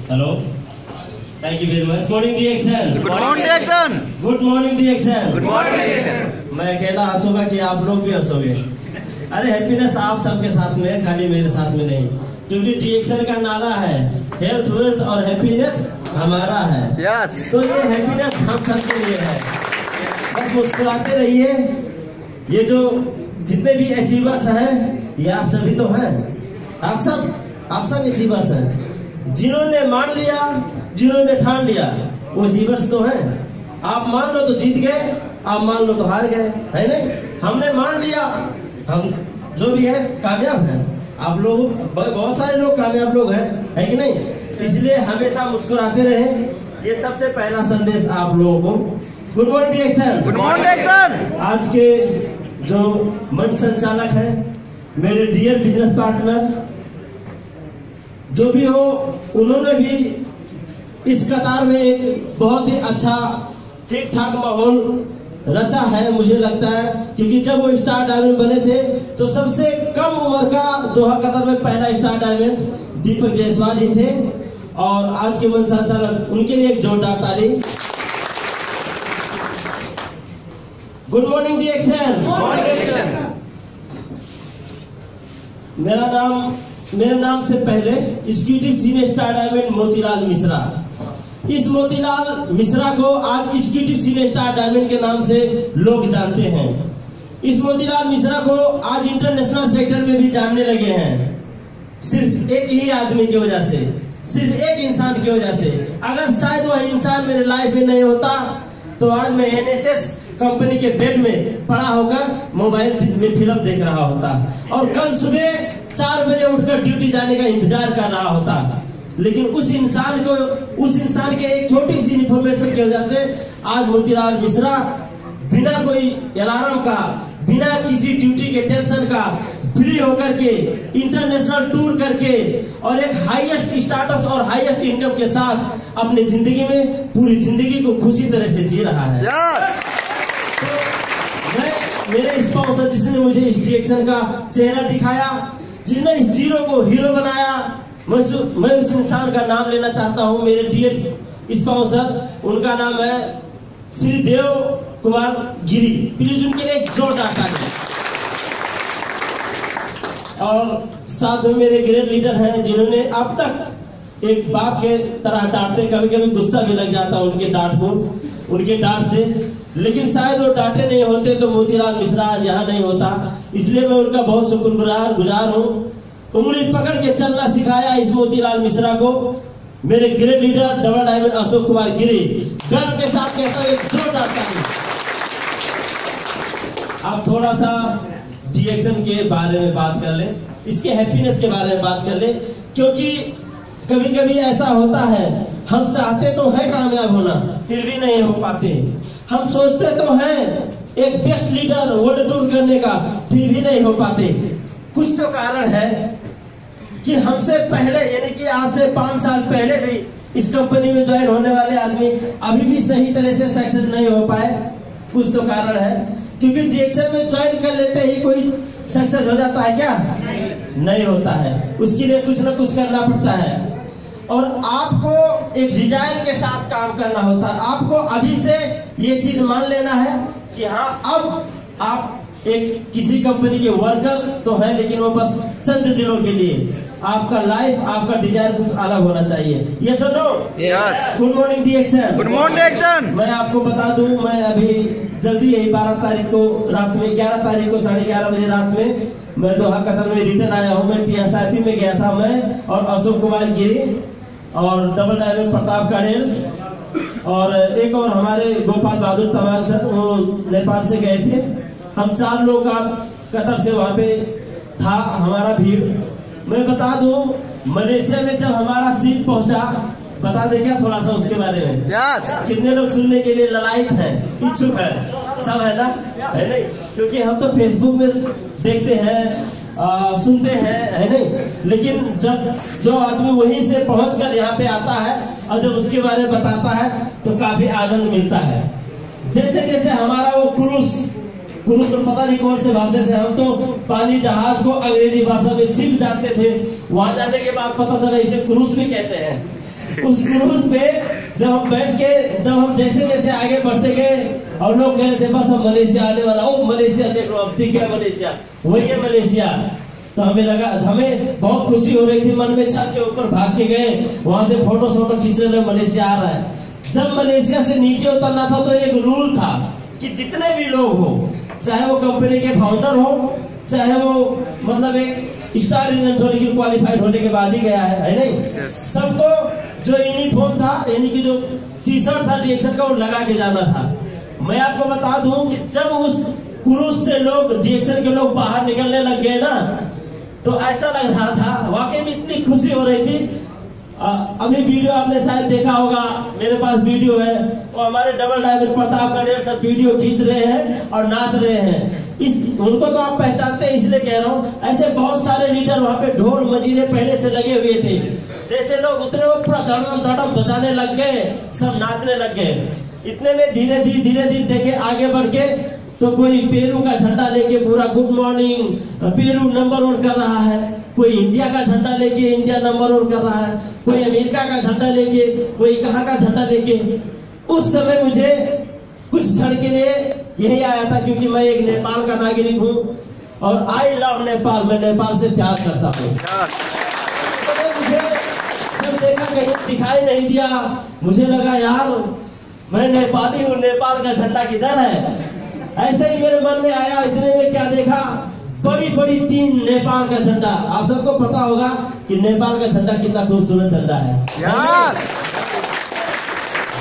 Hello, thank you very much. Morning डिएक्शन, good morning डिएक्शन, good morning डिएक्शन, good morning डिएक्शन। मैं अकेला हंसूंगा कि आप लोग भी हंसोगे। अरे हैप्पीनेस आप सबके साथ में है, खाली मेरे साथ में नहीं, क्योंकि डिएक्शन का नारा है हेल्थ वेल्थ और हैप्पीनेस हमारा है। यस। तो ये हैप्पीनेस हम सबके लिए है। बस मुस्कुराते रहिए। ये जो जितने भी अचीवर्स हैं ये आप सभी तो हैं, आप सब अचीवर्स हैं। जिन्होंने मान लिया, जिन्होंने ठान लिया, वो अचीवर्स तो हैं। आप मान लो तो जीत गए, आप मान लो तो हार गए, है नहीं? हमने मान लिया, हम जो भी है कामयाब हैं। आप लोग बहुत सारे लोग कामयाब लोग हैं, है कि नहीं? इसलिए हमेशा मुस्कुराते रहे। ये सबसे पहला संदेश आप लोगों को। गुड मॉर्निंग डिएक्शन, गुड मॉर्निंग डिएक्शन। आज के जो मंच संचालक है, मेरे डियर बिजनेस पार्टनर, जो भी हो, उन्होंने भी इस कतार में एक बहुत ही अच्छा ठीक ठाक माहौल रचा है, मुझे लगता है। क्योंकि जब वो स्टार डायमंड बने थे तो सबसे कम उम्र का दोहा कतार में पहला स्टार डायमंड दीपक जायसवाल ही थे। और आज के मंच संचालक, उनके लिए एक जोरदार ताली। गुड मॉर्निंग डिएक्शन। मेरा नाम से पहले executive senior star diamond Motilal Mishra. इस मोतीलाल मिश्रा को आज एग्जीक्यूटिव सीनियर स्टार डायमंड के नाम से लोग जानते हैं। इस मोतीलाल मिश्रा को आज इंटरनेशनल सेक्टर में भी जानने लगे हैं, सिर्फ एक ही आदमी की वजह से, सिर्फ एक इंसान की वजह से। अगर शायद वह इंसान मेरे लाइफ में नहीं होता तो आज मैं एनएसएस कंपनी के बेड में पड़ा होकर मोबाइल में फिल्म देख रहा होता और कल सुबह 4 बजे उठकर ड्यूटी जाने का इंतजार कर रहा होता। लेकिन उस इंसान के एक छोटी सी इन्फॉर्मेशन की वजह से आज मोतीलाल मिश्रा बिना कोई अलार्म का, बिना किसी ड्यूटी के टेंशन का, फ्री होकर के इंटरनेशनल टूर करके और एक हाईएस्ट स्टेटस और हाईएस्ट इनकम के साथ अपनी जिंदगी में पूरी जिंदगी को खुशी तरह से जी रहा है। तो मेरे स्पॉन्सर जिसने मुझे इस डिएक्शन का चेहरा दिखाया, जिसने इस जीरो को हीरो बनाया, मैं उस इंसान का नाम लेना चाहता हूं। मेरे डियर स्पॉन्सर, उनका नाम है श्री देव कुमार गिरी। प्लीज उनके लिए एक जोरदार ताली। और साथ में मेरे ग्रेट लीडर हैं, जिन्होंने अब तक एक बाप के तरह डांटते, कभी कभी गुस्सा भी लग जाता उनके डांट से, लेकिन शायद वो डांटे नहीं होते तो मोतीलाल मिश्रा आज यहाँ नहीं होता। इसलिए मैं उनका बहुत शुक्रगुजार हूँ। उंगली पकड़ के चलना सिखाया इस मोतीलाल मिश्रा को मेरे great leader double diamond Ashok Kumar Giri. गर्व के साथ कहता हूँ, एक जोरदार ताली। आप थोड़ा सा डिएक्शन के बारे में बात कर लें, इसके हैप्पीनेस के बारे में बात कर लें, क्योंकि कभी कभी ऐसा होता है, हम चाहते तो है कामयाब होना, फिर भी नहीं हो पाते। हम सोचते तो हैं एक बेस्ट लीडर वर्ल्ड टूर करने का, फिर भी नहीं हो पाते। कुछ तो कारण है कि हमसे पहले, यानी कि आज से 5 साल पहले भी इस कंपनी में ज्वाइन होने वाले आदमी अभी भी सही तरह से सक्सेस नहीं हो पाए। कुछ तो कारण है, क्योंकि डिएक्शन में ज्वाइन कर लेते ही कोई सक्सेस हो जाता है क्या? नहीं होता है। उसके लिए कुछ ना कुछ करना पड़ता है और आपको एक डिजाइन के साथ काम करना होता है। आपको अभी से ये चीज मान लेना है कि हाँ, अब आप एक किसी कंपनी के वर्कर तो हैं, लेकिन वो बस चंद दिनों के लिए। आपका लाइफ, आपका डिजाइन कुछ अलग होना चाहिए। ये सुनो। गुड मॉर्निंग डिएक्शन। गुड मॉर्निंग डिएक्शन। मैं आपको बता दूं, मैं अभी जल्दी यही 12 तारीख को रात में, 11 तारीख को 11:30 बजे रात में मैं दोहा कतर में रिटर्न आया हूँ। मैं टीएसआईपी में गया था, मैं और अशोक कुमार गिरी और डबल डायमंड प्रताप कड़ेल और एक और हमारे गोपाल बहादुर तमाल सर, वो नेपाल से गए थे। हम 4 लोग का कतर से वहां पे था हमारा भीड़। मैं बता दूं, मलेशिया में जब हमारा सीट पहुंचा, बता दें क्या थोड़ा सा उसके बारे में? कितने लोग सुनने के लिए ललायत हैं, इच्छुक है? सब है ना? है नहीं? क्योंकि हम तो फेसबुक में देखते हैं, सुनते हैं, है नहीं? लेकिन जब जो आदमी वहीं से पहुंचकर यहाँ पे आता है और जब उसके बारे में बताता है तो काफी आनंद मिलता है। जैसे जैसे हमारा वो क्रूज तो पता नहीं कौन से भाषा से, हम तो पानी जहाज को अंग्रेजी भाषा में शिप जाते थे, वहां जाने के बाद पता चला इसे क्रूज भी कहते हैं। उस क्रूज पे जब हम बैठ के जब हम जैसे जैसे आगे बढ़ते गए और लोग कह रहे थे बस हम मलेशिया आने वाला, ओ मलेशिया देख लो, अब ठीक है मलेशिया, वही है मलेशिया। तो हमें लगा, हमें बहुत खुशी हो रही थी मन में, छत के ऊपर भाग के गए, वहां से फोटो खींचने में मलेशिया आ रहा है। जब मलेशिया से नीचे उतरना था तो एक रूल था कि जितने भी लोग हो, चाहे वो कंपनी के फाउंडर हो, चाहे वो मतलब एक स्टार एजेंट होने की क्वालिफाइड होने के बाद ही गया है नहीं, सबको जो यूनिफॉर्म था यानी कि जो टी शर्ट था डीएक्सन का वो लगा के जाना था। मैं आपको बता दूं कि जब उस क्रूज से लोग डीएक्सन के लोग बाहर निकलने लग गए ना, तो ऐसा लग रहा था, वाकई में इतनी खुशी हो रही थी। अभी वीडियो आपने शायद देखा होगा, मेरे पास वीडियो है, तो हमारे डबल ड्राइवर प्रताप गणेश सब वीडियो खींच रहे हैं और नाच रहे हैं। उनको तो आप पहचानते हैं इसलिए कह रहा हूँ। ऐसे बहुत सारे लीडर वहाँ पे ढोल मजीरे पहले से लगे हुए थे, जैसे लोग उतरे वो पूरा धड़म धड़म बजाने लग गए, सब नाचने लग गए। इतने में धीरे धीरे देखे आगे बढ़ के तो कोई पेरू का झंडा लेके पूरा गुड मॉर्निंग पेरू नंबर 1 कर रहा है, कोई इंडिया का झंडा लेके इंडिया नंबर 1 कर रहा है, कोई अमेरिका का झंडा लेके, कोई कहाँ का झंडा लेके। उस समय मुझे कुछ क्षण के लिए यही आया था, क्योंकि मैं एक नेपाल का नागरिक हूँ और आई लव नेपाल, मैं नेपाल से प्यार करता हूँ। मुझे जब देखा कहीं दिखाई नहीं दिया, मुझे लगा यार मैं नेपाली हूँ, नेपाल का झंडा किधर है। ऐसे ही मेरे मन में आया, इतने में क्या देखा, बड़ी बड़ी 3 नेपाल का झंडा। आप सबको पता होगा कि नेपाल का झंडा कितना खूबसूरत झंडा है यार।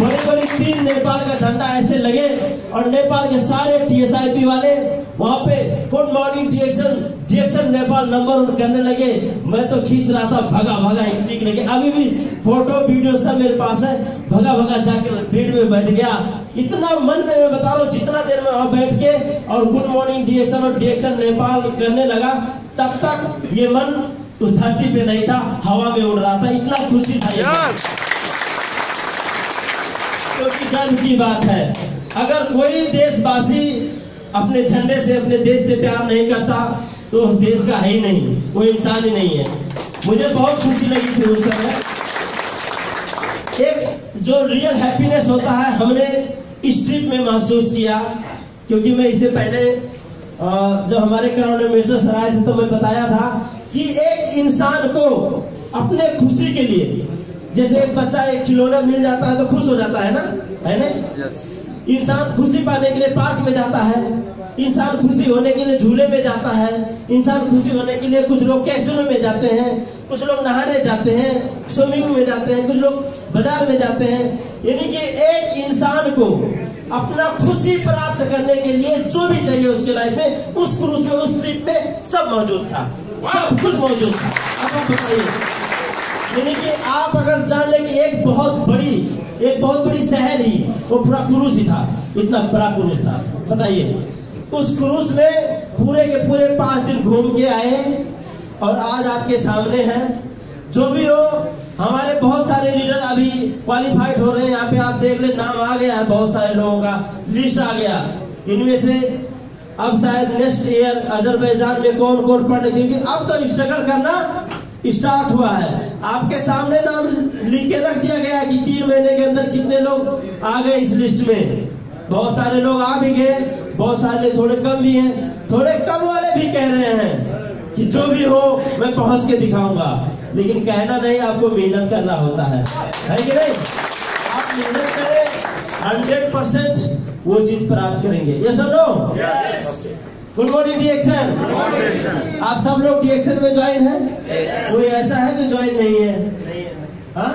बड़ी बड़ी 3 नेपाल का झंडा ऐसे लगे और नेपाल के सारे टीएसआईपी वाले वहाँ पे गुड मॉर्निंग डीएक्सन नेपाल नंबर 1 करने लगे। मैं तो खींच रहा था भगा ठीक लगे, अभी भी फोटो वीडियो सब मेरे पास है। भगा जाकर भीड़ में बैठ गया। इतना मन में मैं बता रहा हूँ, जितना देर में वहाँ बैठ के और गुड मॉर्निंग डीएक्सन और डीएक्सन नेपाल करने लगा, तब तक ये मन उस धरती पे नहीं था, हवा में उड़ रहा था। इतना खुशी था, क्योंकि गर्व की बात है। अगर कोई देशवासी अपने झंडे से, अपने देश से प्यार नहीं करता तो उस देश का है ही नहीं, कोई इंसान ही नहीं है। मुझे बहुत खुशी लगी थी उस समय। एक जो रियल हैप्पीनेस होता है हमने इस ट्रिप में महसूस किया, क्योंकि मैं इससे पहले जब हमारे क्राउन एम्बेसडर आए थे तो मैं बताया था कि एक इंसान को अपने खुशी के लिए, जैसे एक बच्चा एक खिलौना मिल जाता है तो खुश हो जाता है ना, है ना? इंसान खुशी पाने के लिए पार्क में जाता है, इंसान खुशी होने के लिए झूले में जाता है, इंसान खुशी होने के लिए कुछ लोग कैसीनो में जाते हैं, कुछ लोग नहाने जाते हैं, स्विमिंग में जाते हैं, कुछ लोग बाजार में जाते हैं। यानी कि एक इंसान को अपना खुशी प्राप्त करने के लिए जो भी चाहिए उसके लाइफ में, उस क्रूज में, उस ट्रिप में सब मौजूद था, सब कुछ मौजूद था। अब आप बताइए, यानी कि आप अगर जान ले कि एक बहुत बड़ी शहर ही वो पूरा क्रूज ही था, इतना बड़ा क्रूज था। बताइए, उस क्रूज में पूरे के पूरे 5 दिन घूम के आए और आज आपके सामने हैं। जो भी हो, हमारे बहुत सारे लीडर अभी क्वालिफाइड हो रहे हैं। यहाँ पे आप देख ले, नाम आ गया है, बहुत सारे लोगों का लिस्ट आ गया। इनमें से अब शायद नेक्स्ट ईयर अजरबैजान में कौन पढ़ने, क्योंकि अब तो स्ट्रगल करना स्टार्ट हुआ है। आपके सामने नाम लिख के रख दिया गया कि 3 महीने के अंदर कितने लोग आ गए इस लिस्ट में। बहुत सारे लोग आ भी गए, बहुत सारे थोड़े कम भी हैं। थोड़े कम वाले भी कह रहे हैं कि जो भी हो मैं पहुंच के दिखाऊंगा, लेकिन कहना नहीं, आपको मेहनत करना होता है कि नहीं? आप मेहनत करें, 100% वो चीज प्राप्त करेंगे। ये सुनो, गुड मॉर्निंग डीएक्सन। आप सब लोग डीएक्सन में ज्वाइन हैं? कोई ऐसा है जो ज्वाइन नहीं है? हाँ,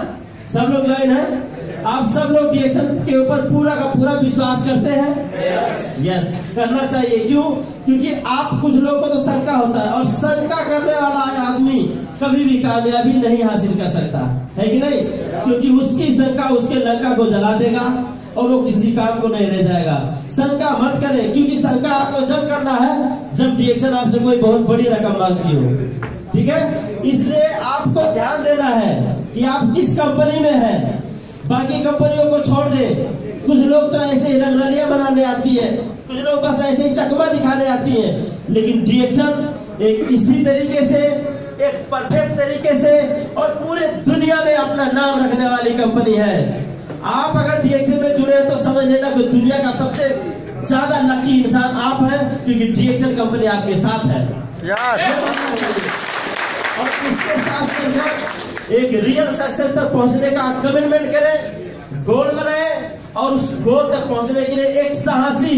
सब लोग ज्वाइन हैं। आप सब लोग डीएक्सन के ऊपर पूरा का पूरा विश्वास करते हैं? यस, करना चाहिए। क्यों? क्योंकि आप कुछ लोगों को तो शंका होता है, और शंका करने वाला आदमी कभी भी कामयाबी नहीं हासिल कर सकता है कि नहीं? क्योंकि उसकी शंका उसके लंका को जला देगा और वो किसी काम को नहीं रह जाएगा। शंका मत करें, क्योंकि शंका आपको जब करना है जब डीएक्सन आपसे कोई बहुत बड़ी रकम मांगती हो, ठीक है? इसलिए आपको ध्यान देना है कि आप किस कंपनी में हैं। बाकी कंपनियों को छोड़ दे। कुछ लोग तो ऐसे ही रंगरलियां बनाने आती है, कुछ लोग बस ऐसे ही चकमा दिखाने आती है, लेकिन डीएक्सन एक इसी तरीके से एक परफेक्ट तरीके से और पूरे दुनिया में अपना नाम रखने वाली कंपनी है। आप अगर डीएक्सएल में जुड़े हैं तो समझ लेना कि दुनिया का सबसे ज्यादा लकी इंसान आप हैं, क्योंकि डीएक्सएल कंपनी आपके साथ है। और इसके साथ में एक रियल सक्सेस तक पहुंचने का कमिटमेंट करें, गोल बनाए और उस गोल तक पहुंचने के लिए एक साहसी